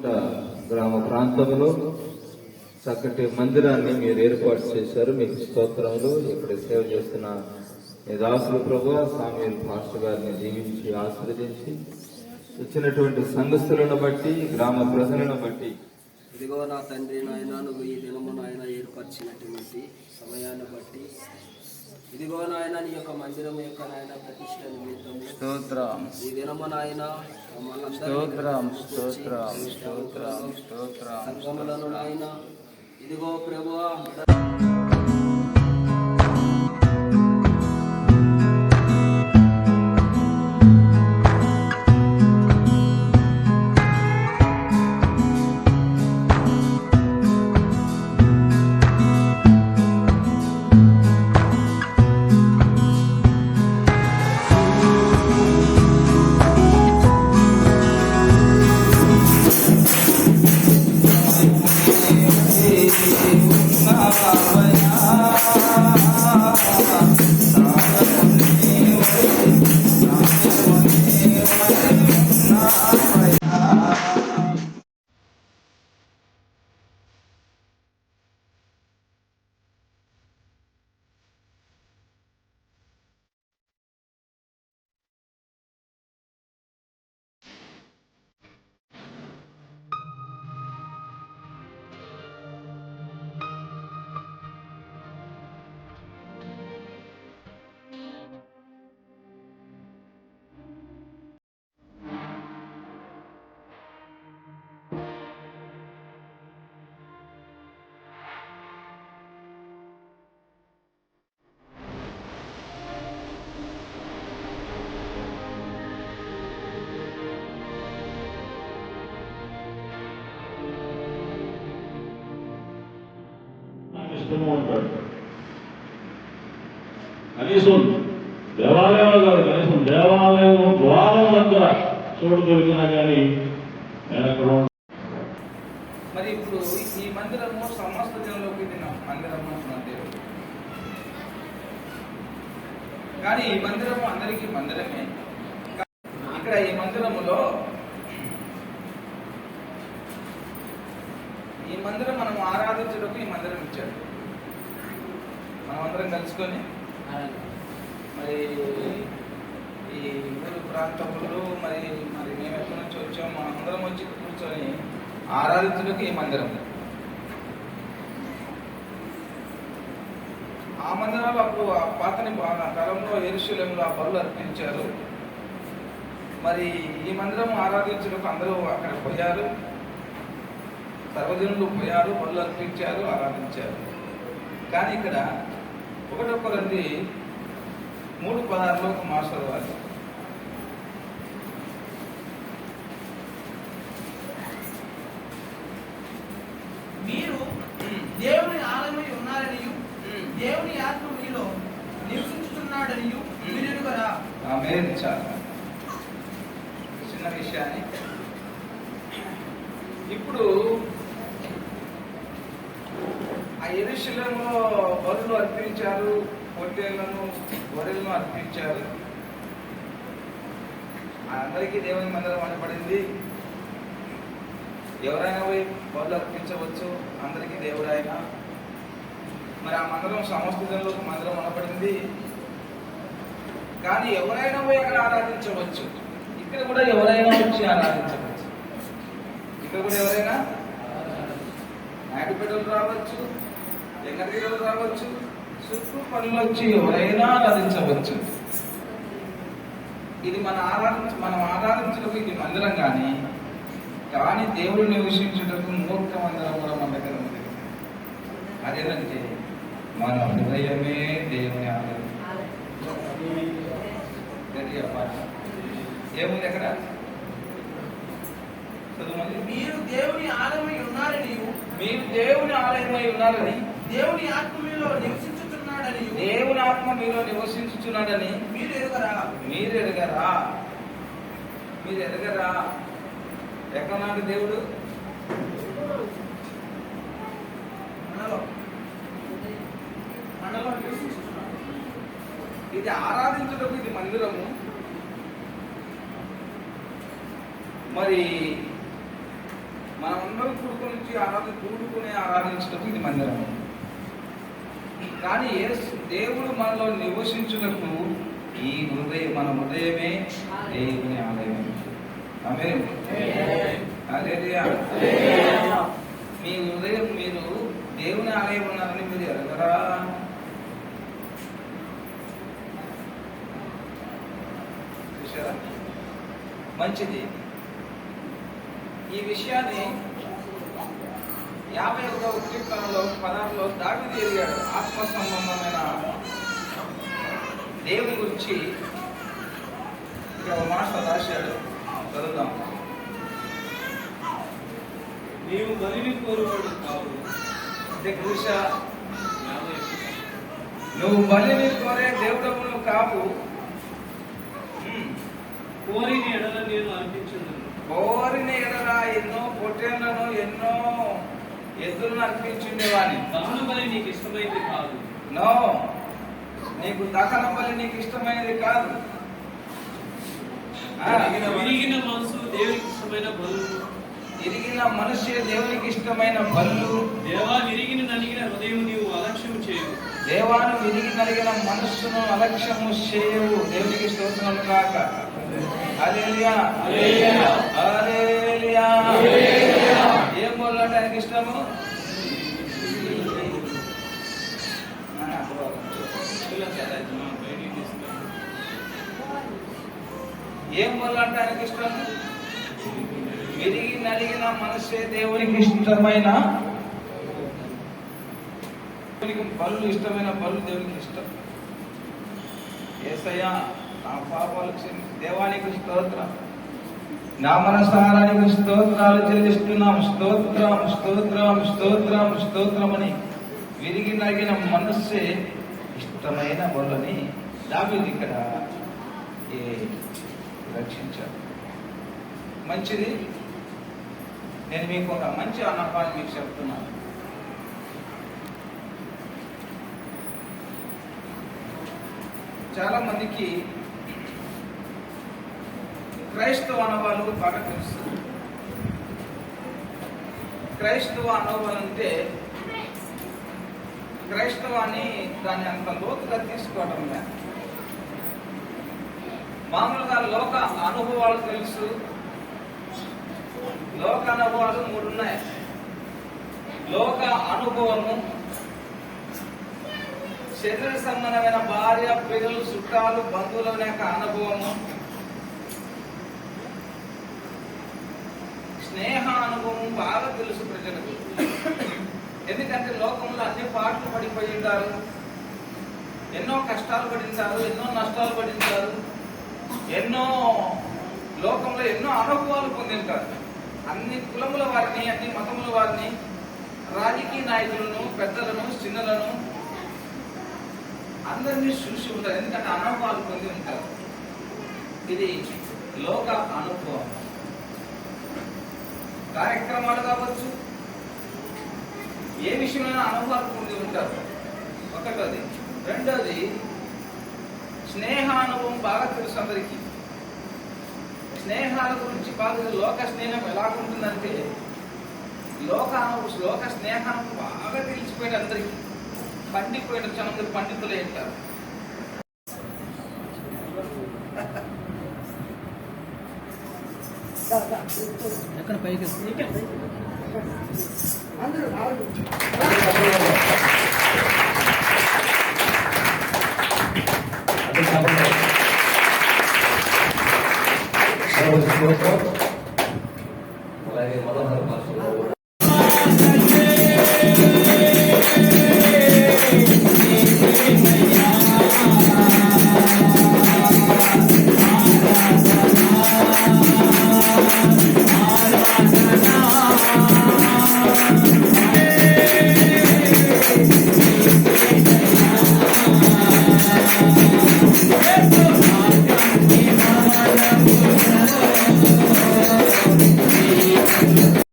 గ్రామ ప్రాంతంలో చక్కటి మందిరాన్ని మీరు ఏర్పాటు చేశారు. మీకు స్తోత్రములు. ఇక్కడ సేవ చేస్తున్న మీ దాసులు ప్రభువా సామ్యూల్ మాస్టర్ గారిని దీవించి ఆశీర్వదించి ఇచ్చినటువంటి సంఘస్థులను బట్టి గ్రామ ప్రజలను బట్టి ఇదిగో నా తండ్రి నాయన, నువ్వు ఈ దినము నాయన ఏర్పరిచినటువంటి సమయాన్ని బట్టి ఇదిగో నాయన నీ యొక్క మందిరం యొక్క నాయన ప్రతిష్ట నిమిత్తము స్తోత్రం. ఈ దినము నాయన స్తోత్రం స్తోత్రం స్తోత్రం స్తోత్రం సంఘములను నాయన ఇదిగో ప్రభువా ఉంటాడు. కనీసం దేవాలయంలో కాదు, కనీసం దేవాలయం ద్వారం దగ్గర చోటు దొరికినా కానీ నేను అక్కడ మరి ఇప్పుడు ఈ మందిరము సమస్త జనంలోకి మందిరము అంటున్నారు. కానీ ఈ మందిరము అందరికీ మందిరమే. ఇక్కడ ఈ మందిరములో ఈ మందిరం మనం ఆరాధించడానికి ఈ మందిరం ఇచ్చాడు. మనం అందరం కలుసుకొని మరి ఈ ఊరు ప్రాంతములు మరి మరి మేము ఎక్కడి నుంచి వచ్చాము, మనం అందరం వచ్చి కూర్చొని ఆరాధించడానికి ఈ మందిరం. ఆ మందిరాలు అప్పుడు ఆ పాతని కాలంలో యెరూషలేములో ఆ బలులు అర్పించారు. మరి ఈ మందిరం ఆరాధించడానికి అందరూ అక్కడ పోయారు, సర్వజనులు పోయారు, బలులు అర్పించారు, ఆరాధించారు. కానీ ఇక్కడ 1 కొరింథీ 3:16 మాస్టర్ వారు మీరు దేవుని ఆలయమై ఉన్నారనియు దేవుని ఆత్మ మీలో నివసించుతున్నాడనియు మీరు ఎరుగరా? చాలా చిన్న విషయాన్ని ఇప్పుడు ఆ యెరూషలేములో బలులు అర్పించారు, పొట్టేళ్లను గొర్రెలను అర్పించారు. అందరికీ దేవుని మందిరం అనబడింది. ఎవరైనా పోయి బలులు అర్పించవచ్చు, అందరికీ దేవుడు ఆయన. మరి ఆ మందిరం సమస్త జనులకు మందిరం అనబడింది. కానీ ఎవరైనా పోయి అక్కడ ఆరాధించవచ్చు. ఇక్కడ కూడా ఎవరైనా వచ్చి ఆరాధించవచ్చు. ఇక్కడ కూడా ఎవరైనా నాయుడుపేటలు రావచ్చు, వెంకటగిరిలు రావచ్చు, చుట్టూ పనులు వచ్చి ఎవరైనా ఆరాధించవచ్చు. ఇది మనం ఆరాధించడానికి ఇది మందిరం కానీ దేవుడు నివసించుటకు మూర్ఖ మందిరం కూడా మన దగ్గర ఉంది. అదేంటంటే మన హృదయమే దేవుని ఆలయం. ఏముంది అక్కడ? మీరు దేవుని ఆలయమై ఉన్నారని దేవుని ఆత్మ మీలో నివసించుచున్నాడని మీరు ఎరగరా? ఎక్కడున్నాడు దేవుడు? మనలో నివసించుచున్నాడు. ఇది ఆరాధించడం, ఇది మందిరము. మరి మనం అందరం కూడుకుని ఆరాధించడం ఇది మందిరం. కానీ దేవుడు మనలో నివసించుటకు మన హృదయమే దేవుని ఆలయం. ఆమేన్. హల్లెలూయా. మీ హృదయం మీరు దేవుని ఆలయం ఉన్నారని మీరు ఎరగరా? చూసారా? మంచిది. ఈ విషయాన్ని 51వ కీర్తనలో 16లో దావీదు ఎరిగాడు. ఆత్మ సంబంధమైన దేవుని గురించి ఒక మాట రాశాడు, చదువుదాం. నీవు బలిని కోరువాడు కావు. చూసా, నువ్వు బలిని కోరే దేవుడవును కావు. కోరిన ఎడల నేను అర్పించదు. కోరిన ఎడల ఎన్నో పొట్టేళ్లను ఎన్నో ఎద్దులను అర్పించుండేవాడిని. దహన బలి నీకు ఇష్టమైనది కాదు. నో, నీకు దహన బలి నీకు ఇష్టమైనది కాదు. విరిగిన మనసు దేవునికి ఇష్టమైన బలు. ఇరిగిన మనసే దేవునికి ఇష్టమైన బలు. దేవా విరిగిన నలిగిన హృదయం నీవు అలక్ష్యం చేయవు. దేవాను విరిగి నలిగిన మనస్సును అలక్ష్యము చేయవు. దేవునికి స్తోత్రములు కాక. హల్లెలూయా. హల్లెలూయా. ఏం బోలంటే ఆయనకి ఇష్టము? ఏం బోలంటే ఆయనకి ఇష్టము? విరిగి నలిగిన మనసే దేవునికి ఇష్టమైన బలు. ఇష్టమైన బలు దేవునికి ఇష్టం. యేసయ్యా నా పాపాలు క్షమించు. దేవానికి స్తోత్రం. నా మనసారానికి స్తోత్రాలు చెల్లిస్తున్నాం. స్తోత్రం స్తోత్రం స్తోత్రం స్తోత్రం అని విరిగి నలిగిన మనస్సే ఇష్టమైన బలని దావీదు ఇక్కడ రక్షించాడు. మంచిది. నేను మీకు ఒక మంచి అన్నపాన్ని మీకు చెప్తున్నాను. చాలా మందికి క్రైస్తవ అనుభవాలు బాగా తెలుసు. క్రైస్తవ అనుభవాలు అంటే క్రైస్తవాన్ని దాన్ని అంత లోతుగా తీసుకోవడం లేదు. మామూలుగా లోక అనుభవాలు తెలుసు. లోక అనుభవాలు 3 ఉన్నాయి. లోక అనుభవము, శరీర సంబంధమైన భార్య, పిల్లలు, చుట్టాలు, బంధువుల యొక్క అనుభవము, స్నేహ అనుభవం బాగా తెలుసు ప్రజలకు. ఎందుకంటే లోకంలో అన్ని పాటలు పడిపోయి ఉంటారు, ఎన్నో కష్టాలు పడింటారు, ఎన్నో నష్టాలు పడింటారు, ఎన్నో లోకంలో ఎన్నో అనుభవాలు పొందింటారు. అన్ని కులముల వారిని, అన్ని మతముల వారిని, రాజకీయ నాయకులను, పెద్దలను, చిన్నలను అందరినీ చూసి ఉంటారు. ఎందుకంటే అనుభవాలు పొంది ఉంటారు. ఇది లోక అనుభవం. కార్యక్రమాలు కావచ్చు, ఏ విషయమైనా అనుభవాలు పొంది ఉంటారు. ఒకటోది. రెండోది, స్నేహానుభవం బాగా తెలుసు అందరికీ. స్నేహాల గురించి బాగా లోక స్నేహం ఎలాగుంటుందంటే లోక స్నేహం బాగా తెలిసిపోయాడు అందరికీ. పండిపోయిన చాలా మంది పండితులు ఏంటారు. ఎక్కడ పైకి అలాగే మనోహర్ మాస్టర్